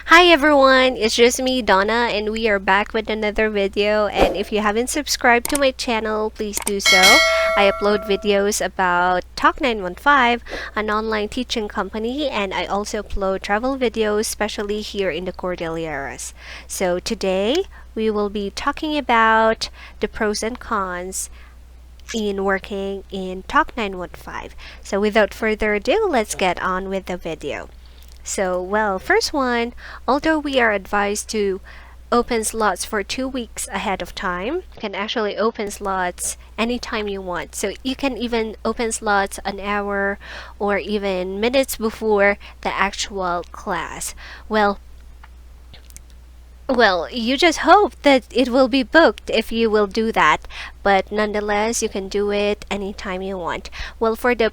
Hi everyone, it's just me, Donna, and we are back with another video. And if you haven't subscribed to my channel, please do so. I upload videos about Talk915, an online teaching company, and I also upload travel videos, especially here in the Cordilleras. So today, we will be talking about the pros and cons in working in Talk915. So without further ado, let's get on with the video. So, well, first one, although we are advised to open slots for 2 weeks ahead of time, you can actually open slots anytime you want. So you can even open slots an hour or even minutes before the actual class. Well, you just hope that it will be booked if you will do that, but nonetheless, you can do it anytime you want. Well, for the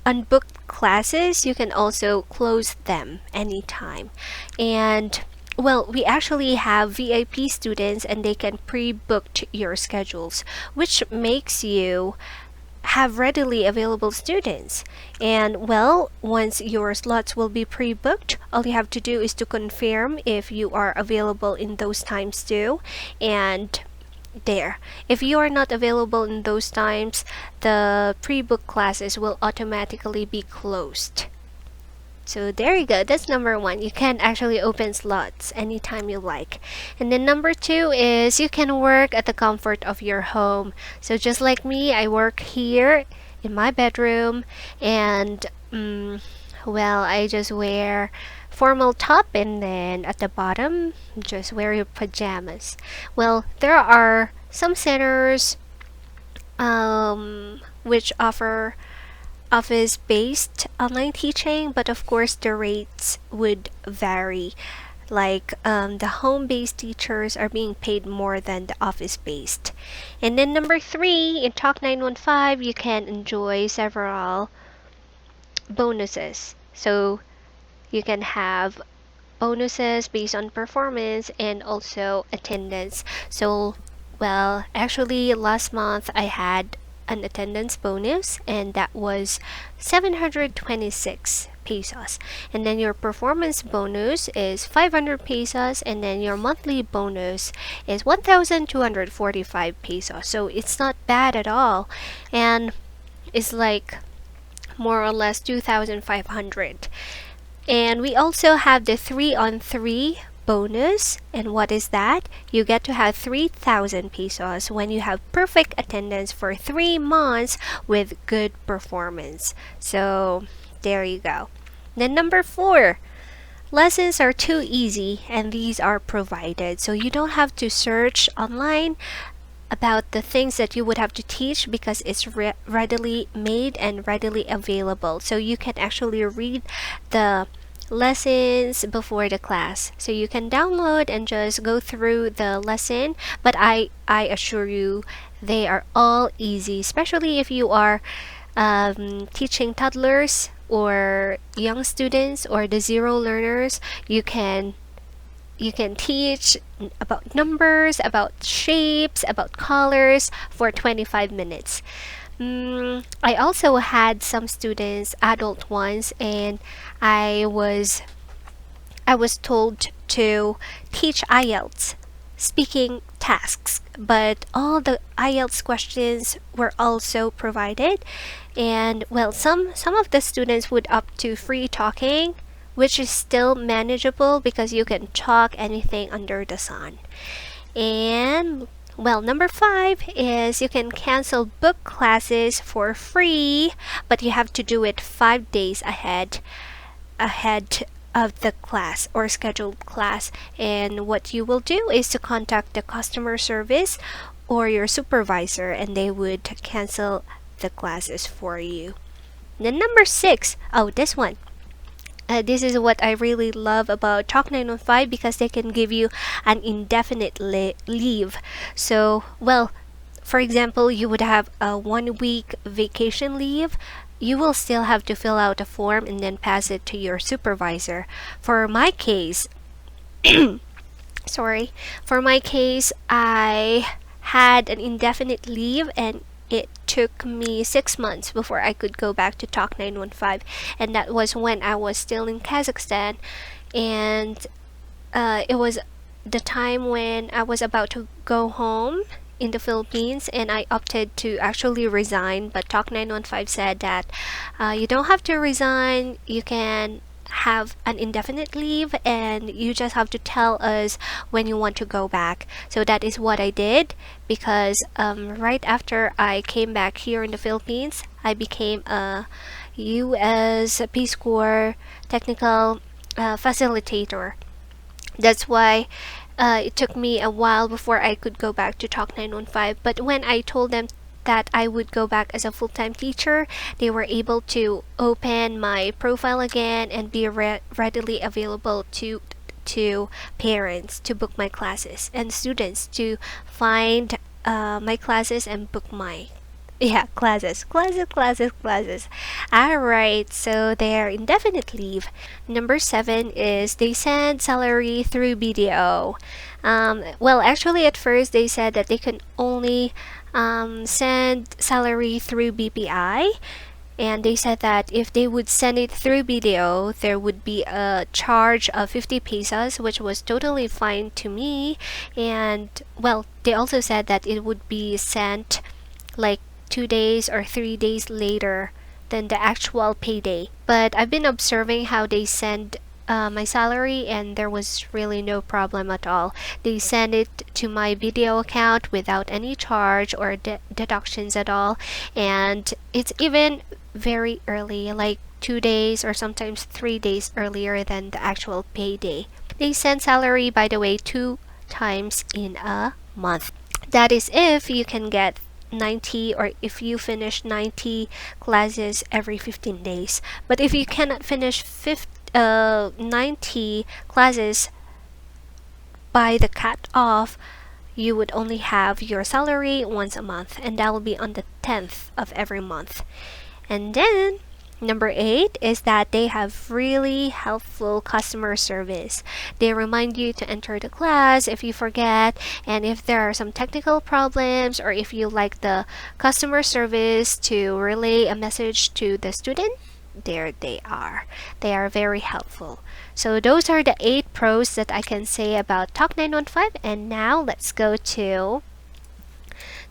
unbooked classes, you can also close them anytime. And well, we actually have VIP students and they can pre-book your schedules, which makes you have readily available students. And well, once your slots will be pre-booked, all you have to do is to confirm if you are available in those times too, and there. If you are not available in those times, the pre-book classes will automatically be closed. So there you go, that's number one. You can actually open slots anytime you like. And then number two is you can work at the comfort of your home. So just like me, I work here in my bedroom, and well, I just wear formal top, and then at the bottom just wear your pajamas. Well, there are some centers which offer office-based online teaching, but of course the rates would vary. Like the home-based teachers are being paid more than the office-based. And then number three, in Talk915, you can enjoy several bonuses. So you can have bonuses based on performance and also attendance. So, well, actually last month I had an attendance bonus, and that was 726 pesos. And then your performance bonus is 500 pesos, and then your monthly bonus is 1,245 pesos. So it's not bad at all, and it's like more or less 2,500. And we also have the 3-on-3 bonus. And what is that? You get to have 3,000 pesos when you have perfect attendance for 3 months with good performance. So there you go. Then number four, lessons are too easy and these are provided. So you don't have to search online about the things that you would have to teach because it's readily made and readily available. So you can actually read the lessons before the class. So you can download and just go through the lesson, but I assure you they are all easy, especially if you are teaching toddlers or young students or the zero learners. You can teach about numbers, about shapes, about colors for 25 minutes. I also had some students, adult ones, and I was told to teach IELTS speaking tasks, but all the IELTS questions were also provided. And well, some of the students would opt to free talking, which is still manageable because you can talk anything under the sun. And well, number five is you can cancel book classes for free, but you have to do it 5 days ahead of the class or scheduled class. And what you will do is to contact the customer service or your supervisor, and they would cancel the classes for you. Then number six, oh, this one. This is what I really love about Talk915 because they can give you an indefinite leave. So, well, for example, you would have a 1 week vacation leave. You will still have to fill out a form and then pass it to your supervisor. For my case, for my case, I had an indefinite leave, and it took me 6 months before I could go back to Talk915, and that was when I was still in Kazakhstan. And it was the time when I was about to go home in the Philippines, and I opted to actually resign. But Talk915 said that you don't have to resign. You can have an indefinite leave, and you just have to tell us when you want to go back. So that is what I did, because right after I came back here in the Philippines, I became a US Peace Corps technical facilitator. That's why it took me a while before I could go back to Talk915. But when I told them that I would go back as a full-time teacher, they were able to open my profile again and be readily available to parents to book my classes, and students to find my classes and book my classes. Alright, so they're indefinite leave. Number 7 is they send salary through BDO. Well, actually, at first they said that they can only send salary through BPI. And they said that if they would send it through BDO, there would be a charge of 50 pesos, which was totally fine to me. And, well, they also said that it would be sent like 2 days or 3 days later than the actual payday. But I've been observing how they send my salary, and there was really no problem at all. They send it to my video account without any charge or deductions at all, and it's even very early, like 2 days or sometimes 3 days earlier than the actual payday. They send salary, by the way, 2 times in a month. That is if you can get 90, or if you finish 90 classes every 15 days. But if you cannot finish 90 classes by the cut-off, you would only have your salary once a month, and that will be on the 10th of every month. And then number 8 is that they have really helpful customer service. They remind you to enter the class if you forget, and if there are some technical problems, or if you like the customer service to relay a message to the student, there they are. They are very helpful. So those are the 8 pros that I can say about Talk915, and now let's go to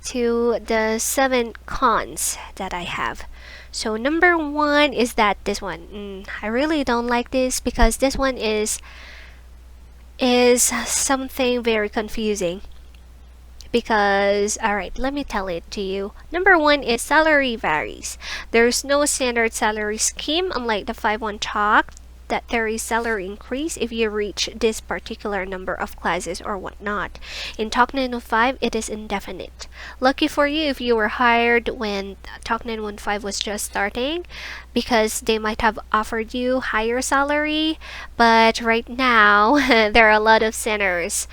the 7 cons that I have. So number 1 is that this one, I really don't like this, because this one is something very confusing. Because, alright, let me tell it to you. Number 1 is salary varies. There's no standard salary scheme, unlike the 5-1 Talk, that there is salary increase if you reach this particular number of classes or whatnot. In Talk915, it is indefinite. Lucky for you if you were hired when Talk915 was just starting, because they might have offered you higher salary. But right now, there are a lot of centers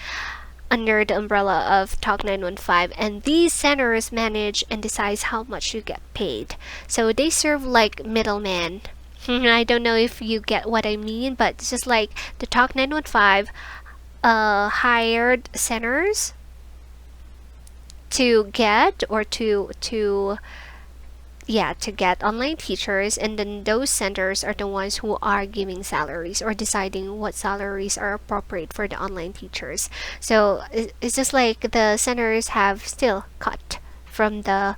under the umbrella of Talk915, and these centers manage and decide how much you get paid. So they serve like middlemen. I don't know if you get what I mean, but it's just like the Talk915 hired centers to get online teachers, and then those centers are the ones who are giving salaries or deciding what salaries are appropriate for the online teachers. So it's just like the centers have still cut from the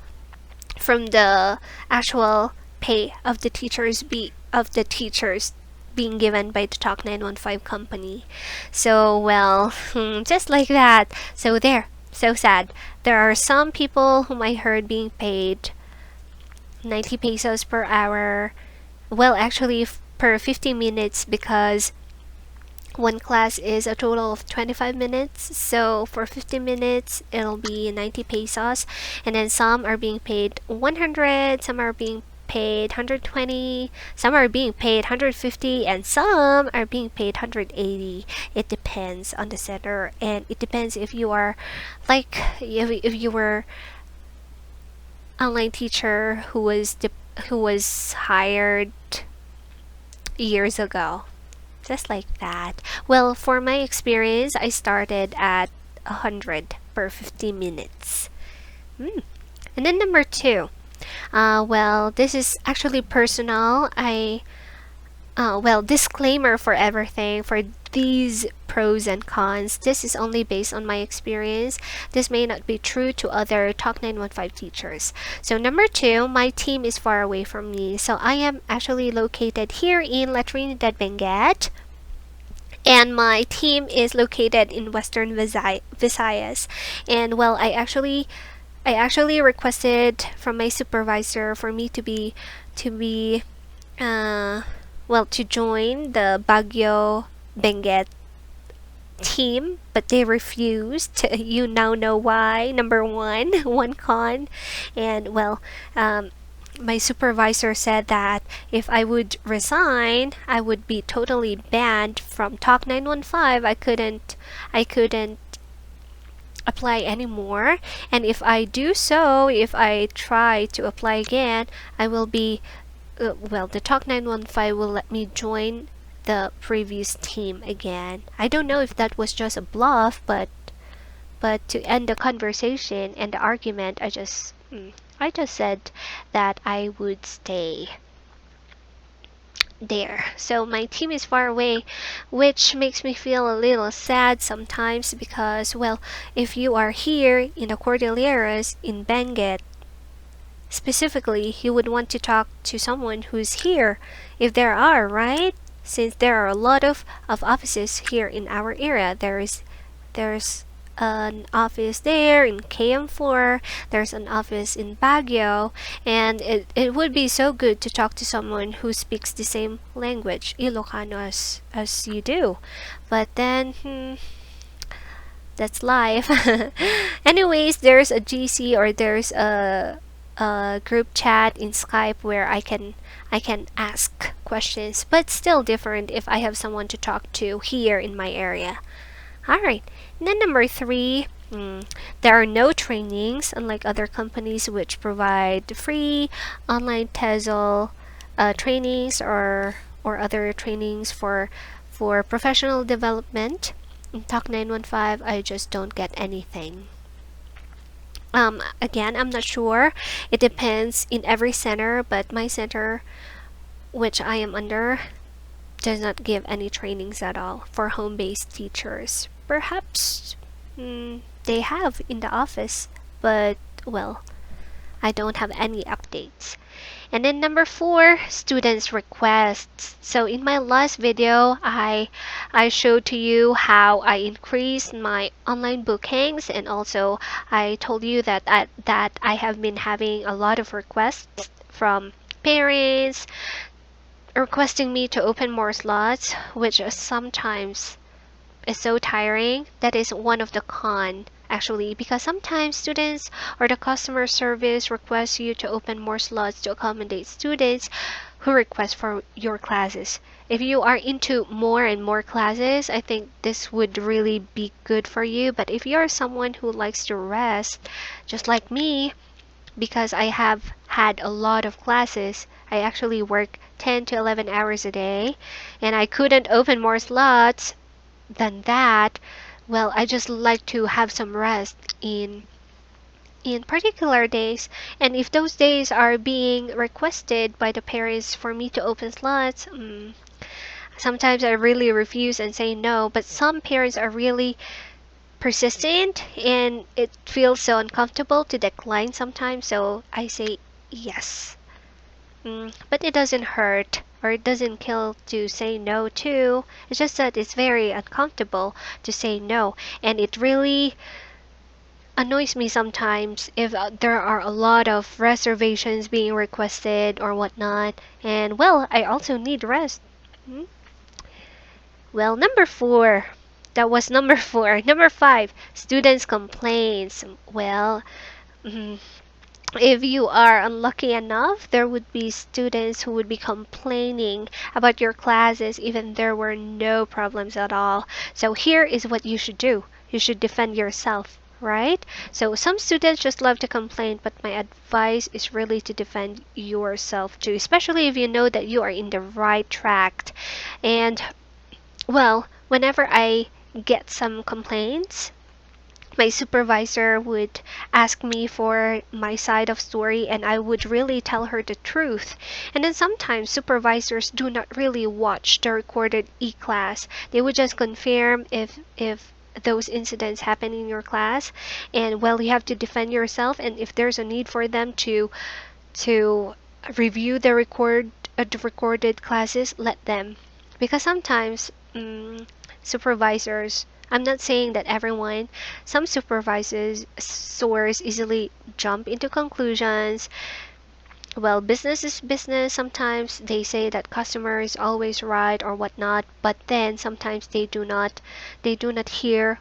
actual pay of the teachers being given by the Talk915 company. So, well, just like that. So so sad. There are some people whom I heard being paid 90 pesos per hour. Well, actually per 50 minutes, because one class is a total of 25 minutes. So for 50 minutes, it'll be 90 pesos. And then some are being paid 100, some are being paid 120, some are being paid 150, and some are being paid 180. It depends on the center, and it depends if you are like if you were online teacher who was hired years ago, just like that. Well, for my experience, I started at 100 per 50 minutes. And then number 2, well, this is actually personal. Well, disclaimer for everything. For these pros and cons. This is only based on my experience. This may not be true to other Talk 915 teachers. So number 2, my team is far away from me. So I am actually located here in La Trinidad, Benguet. And my team is located in Western Visayas. And well, I actually requested from my supervisor for me to join the Baguio Benguet team, but they refused. You now know why. Number 1, one con. And well, my supervisor said that if I would resign, I would be totally banned from Talk 915. I couldn't apply anymore. And if I do so, if I try to apply again, I will be the Talk 915 will let me join the previous team again. I don't know if that was just a bluff, but to end the conversation and the argument, I just said that I would stay there. So my team is far away, which makes me feel a little sad sometimes because, well, if you are here in the Cordilleras in Benguet, specifically, you would want to talk to someone who's here, if there are, right? Since there are a lot of offices here in our area. There's an office there in KM4, there's an office in Baguio, and it would be so good to talk to someone who speaks the same language, Ilocano, as you do. But then, that's life. Anyways, there's a GC, or there's a group chat in Skype where I can ask questions, but still different if I have someone to talk to here in my area. Alright, and then number 3, there are no trainings, unlike other companies which provide free online TESOL trainings or other trainings for professional development. In Talk 915, I just don't get anything. Again, I'm not sure. It depends in every center, but my center, which I am under, does not give any trainings at all for home-based teachers. Perhaps they have in the office, but well, I don't have any updates. And then number 4, students' requests. So in my last video, I showed to you how I increased my online bookings, and also I told you that I have been having a lot of requests from parents requesting me to open more slots, which sometimes is so tiring. That is one of the cons, actually, because sometimes students or the customer service requests you to open more slots to accommodate students who request for your classes. If you are into more and more classes, I think this would really be good for you. But if you're someone who likes to rest, just like me, because I have had a lot of classes, I actually work 10 to 11 hours a day, and I couldn't open more slots than that. Well, I just like to have some rest in particular days, and if those days are being requested by the parents for me to open slots, sometimes I really refuse and say no. But some parents are really persistent, and it feels so uncomfortable to decline sometimes, so I say yes. But it doesn't hurt, or it doesn't kill to say no too. It's just that it's very uncomfortable to say no, and it really annoys me sometimes if there are a lot of reservations being requested or whatnot. And well, I also need rest. Well, number 4. That was number 4. Number 5, students' complaints. Well, if you are unlucky enough, there would be students who would be complaining about your classes even there were no problems at all. So here is what you should do. You should defend yourself, right? So some students just love to complain, but my advice is really to defend yourself too, especially if you know that you are in the right track. And well, whenever I get some complaints, my supervisor would ask me for my side of story, and I would really tell her the truth. And then sometimes supervisors do not really watch the recorded e-class. They would just confirm if those incidents happen in your class, and well, you have to defend yourself, and if there's a need for them to review the recorded classes, let them. Because sometimes supervisors, I'm not saying that everyone, some supervisors source easily jump into conclusions. Well, business is business. Sometimes they say that customer is always right or whatnot, but then sometimes they do not hear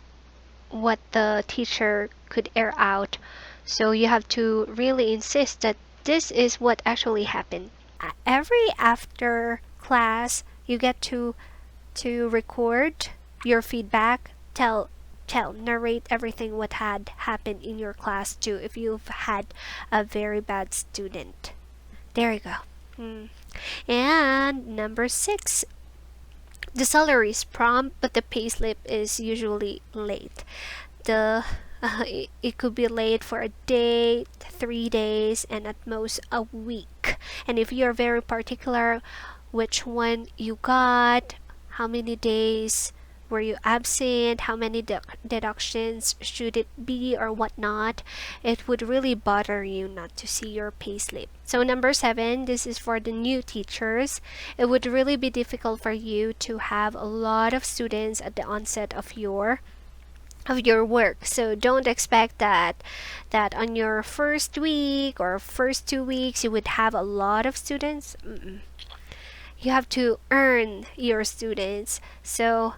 what the teacher could air out. So you have to really insist that this is what actually happened. Every after class, you get to record your feedback, narrate everything what had happened in your class too if you've had a very bad student. There you go. And number 6, the salary is prompt, but the payslip is usually late. It could be late for a day, 3 days, and at most a week. And if you're very particular which one you got, how many days were you absent, how many deductions should it be or whatnot, it would really bother you not to see your payslip. So number 7, this is for the new teachers. It would really be difficult for you to have a lot of students at the onset of your work. So don't expect that on your first week or first 2 weeks you would have a lot of students. You have to earn your students. So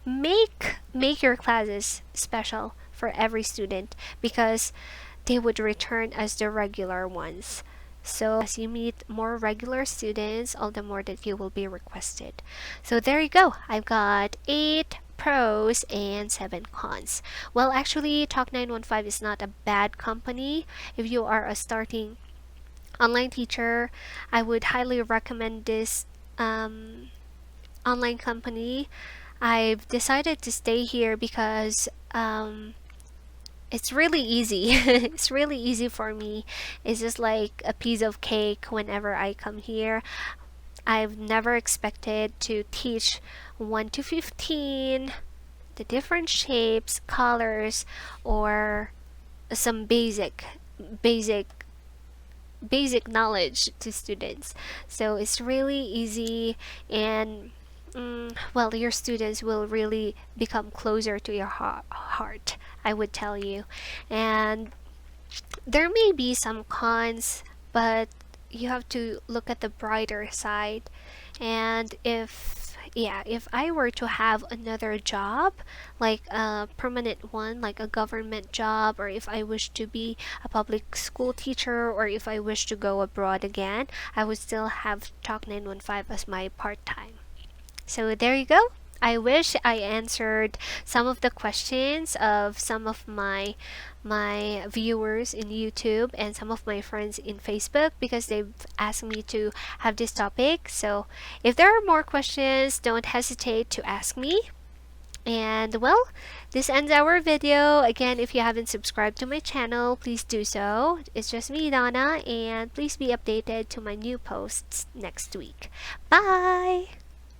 make your classes special for every student, because they would return as the regular ones. So as you meet more regular students, all the more that you will be requested. So there you go. I've got 8 pros and 7 cons. Well, actually, Talk915 is not a bad company. If you are a starting online teacher, I would highly recommend this online company. I've decided to stay here because it's really easy. It's really easy for me. It's just like a piece of cake whenever I come here. I've never expected to teach 1 to 15, the different shapes, colors, or some basic knowledge to students. So it's really easy, and well, your students will really become closer to your heart, I would tell you. And there may be some cons, but you have to look at the brighter side. And if I were to have another job, like a permanent one, like a government job, or if I wish to be a public school teacher, or if I wish to go abroad again, I would still have Talk915 as my part-time. So there you go. I wish I answered some of the questions of some of my viewers in YouTube and some of my friends in Facebook, because they've asked me to have this topic. So if there are more questions, don't hesitate to ask me. And well, this ends our video. Again, if you haven't subscribed to my channel, please do so. It's just me, Donna, and please be updated to my new posts next week. Bye!